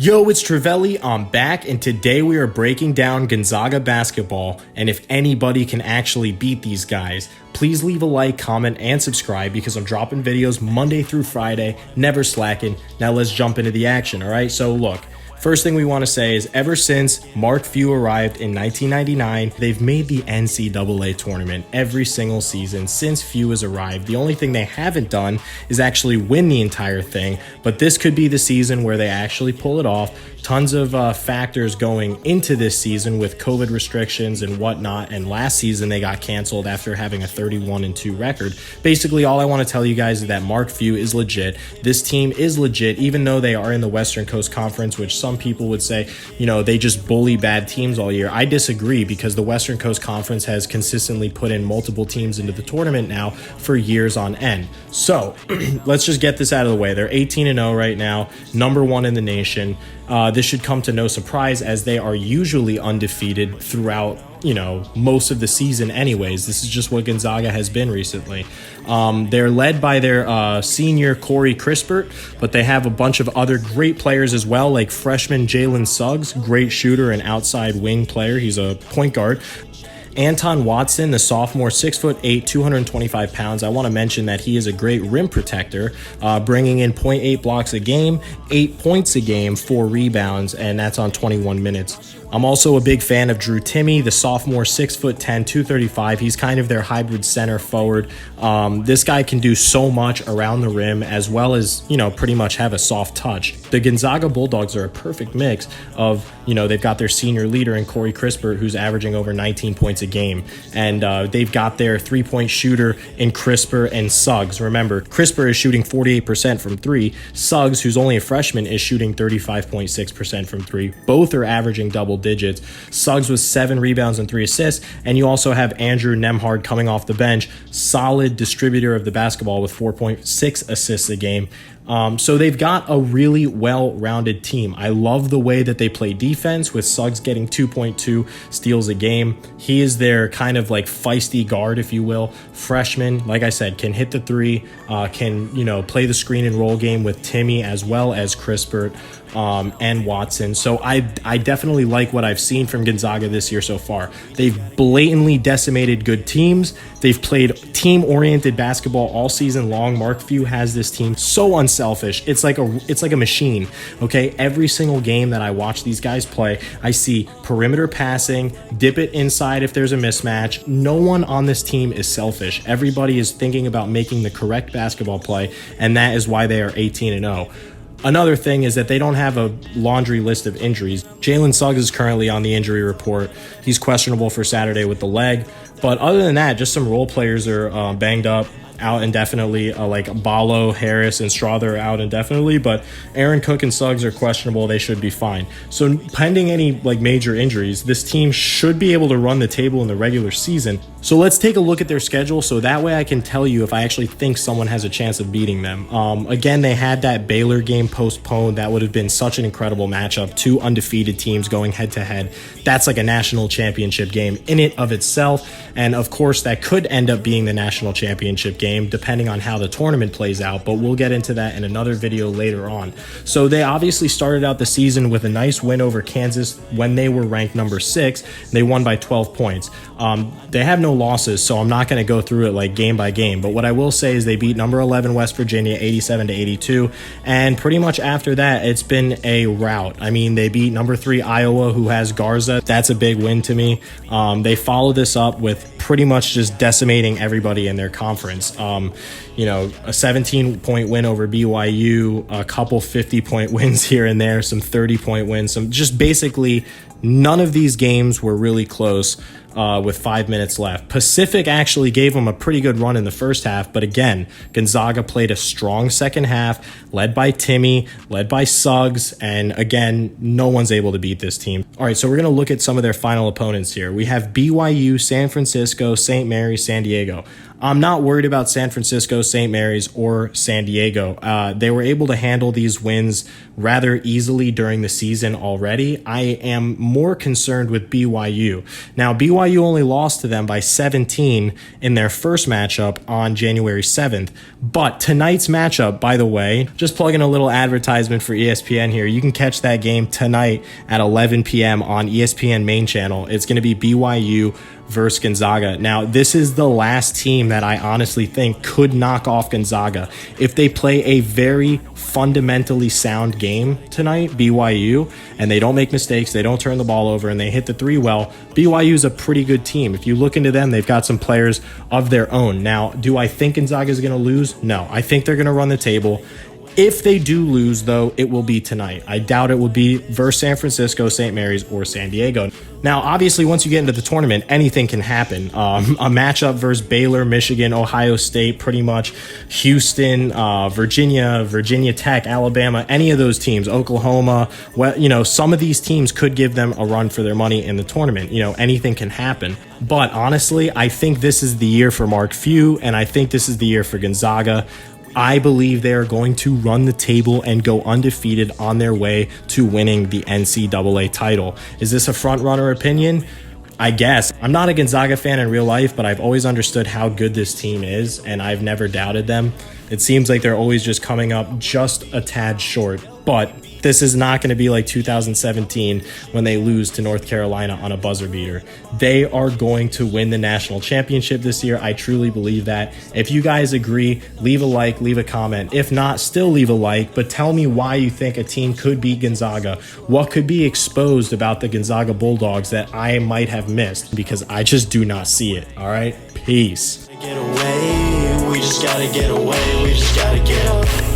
Yo, it's Trivelli. I'm back, and today we are breaking down Gonzaga basketball, and if anybody can actually beat these guys. Please leave a like, comment, and subscribe because I'm dropping videos Monday through Friday, never slacking. Now let's jump into the action, all right? So look, first thing we want to say is ever since Mark Few arrived in 1999, they've made the NCAA tournament every single season since Few has arrived. The only thing they haven't done is actually win the entire thing, but this could be the season where they actually pull it off. Tons of factors going into this season with COVID restrictions and whatnot, and last season they got canceled after having a 31-2 record. Basically, all I want to tell you guys is that Mark Few is legit. This team is legit, even though they are in the Western Coast Conference, which some people would say, you know, they just bully bad teams all year. I disagree because the Western Coast Conference has consistently put in multiple teams into the tournament now for years on end. So let's just get this out of the way. They're 18-0 right now, number one in the nation. This should come to no surprise as they are usually undefeated throughout, most of the season anyways. This is just what Gonzaga has been recently. They're led by their senior Corey Crispert, but they have a bunch of other great players as well, like freshman Jalen Suggs, great shooter and outside wing player. He's a point guard. Anton Watson, the sophomore, 6'8", 225 pounds. I want to mention that he is a great rim protector, bringing in 0.8 blocks a game, 8 points a game, 4 rebounds, and that's on 21 minutes. I'm also a big fan of Drew Timme, the sophomore, 6'10", 235. He's kind of their hybrid center forward. This guy can do so much around the rim as well as, pretty much have a soft touch. The Gonzaga Bulldogs are a perfect mix of, they've got their senior leader in Corey Crispert, who's averaging over 19 points a game. And they've got their three-point shooter in Crispert and Suggs. Remember, Crispert is shooting 48% from three. Suggs, who's only a freshman, is shooting 35.6% from three. Both are averaging double digits. Suggs with 7 rebounds and 3 assists, and you also have Andrew Nembhard coming off the bench, solid distributor of the basketball with 4.6 assists a game. So they've got a really well-rounded team. I love the way that they play defense with Suggs getting 2.2 steals a game. He is their kind of like feisty guard, if you will. Freshman, like I said, can hit the three, can, play the screen and roll game with Timme as well as Crispert and Watson. So I definitely like what I've seen from Gonzaga this year so far. They've blatantly decimated good teams. They've played team-oriented basketball all season long. Mark Few has this team so unselfish. It's like a machine. Okay, every single game that I watch these guys play, I see perimeter passing, dip it inside if there's a mismatch. No one on this team is selfish. Everybody is thinking about making the correct basketball play, and that is why they are 18-0. Another thing is that they don't have a laundry list of injuries. Jalen Suggs is currently on the injury report. He's questionable for Saturday with the leg. But other than that, just some role players are banged up, out indefinitely, like Ballo, Harris, and Strother are out indefinitely, but Aaron Cook and Suggs are questionable. They should be fine. So pending any major injuries, this team should be able to run the table in the regular season. So let's take a look at their schedule so that way I can tell you if I actually think someone has a chance of beating them. Again, they had that Baylor game postponed. That would have been such an incredible matchup. 2 undefeated teams going head to head. That's like a national championship game in it of itself. And of course, that could end up being the national championship game depending on how the tournament plays out, but we'll get into that in another video later on. So they obviously started out the season with a nice win over Kansas when they were ranked number 6. They won by 12 points. They have no losses, so I'm not going to go through it like game by game, but what I will say is they beat number 11 West Virginia 87-82, and pretty much after that it's been a rout. I mean, they beat number 3 Iowa, who has Garza. That's a big win to me. They follow this up with pretty much just decimating everybody in their conference. A 17-point win over BYU, a couple 50-point wins here and there, some 30-point wins, some just basically none of these games were really close with 5 minutes left. Pacific actually gave them a pretty good run in the first half, but again, Gonzaga played a strong second half, led by Timme, led by Suggs, and again, no one's able to beat this team. All right, so we're going to look at some of their final opponents here. We have BYU, San Francisco, St. Mary's, San Diego. I'm not worried about San Francisco, St. Mary's, or San Diego. They were able to handle these wins rather easily during the season already. I am more concerned with BYU. Now, BYU only lost to them by 17 in their first matchup on January 7th. But tonight's matchup, by the way, just plugging a little advertisement for ESPN here, you can catch that game tonight at 11 p.m. on ESPN main channel. It's going to be BYU versus Gonzaga. Now, this is the last team that I honestly think could knock off Gonzaga. If they play a very fundamentally sound game tonight, BYU, and they don't make mistakes, they don't turn the ball over, and they hit the three well, BYU is a pretty good team. If you look into them, they've got some players of their own. Now, do I think Gonzaga is going to lose? No. I think they're going to run the table. If they do lose, though, it will be tonight. I doubt it will be versus San Francisco, St. Mary's, or San Diego. Now, obviously, once you get into the tournament, anything can happen. A matchup versus Baylor, Michigan, Ohio State, pretty much Houston, Virginia Tech, Alabama, any of those teams, Oklahoma, well, some of these teams could give them a run for their money in the tournament. Anything can happen. But honestly, I think this is the year for Mark Few, and I think this is the year for Gonzaga. I believe they are going to run the table and go undefeated on their way to winning the NCAA title. Is this a front runner opinion? I guess. I'm not a Gonzaga fan in real life, but I've always understood how good this team is, and I've never doubted them. It seems like they're always just coming up just a tad short, but this is not going to be like 2017 when they lose to North Carolina on a buzzer beater. They are going to win the national championship this year. I truly believe that. If you guys agree, leave a like, leave a comment. If not, still leave a like, but tell me why you think a team could beat Gonzaga. What could be exposed about the Gonzaga Bulldogs that I might have missed, because I just do not see it. All right, peace. Get away, we just gotta get away, we just gotta get away.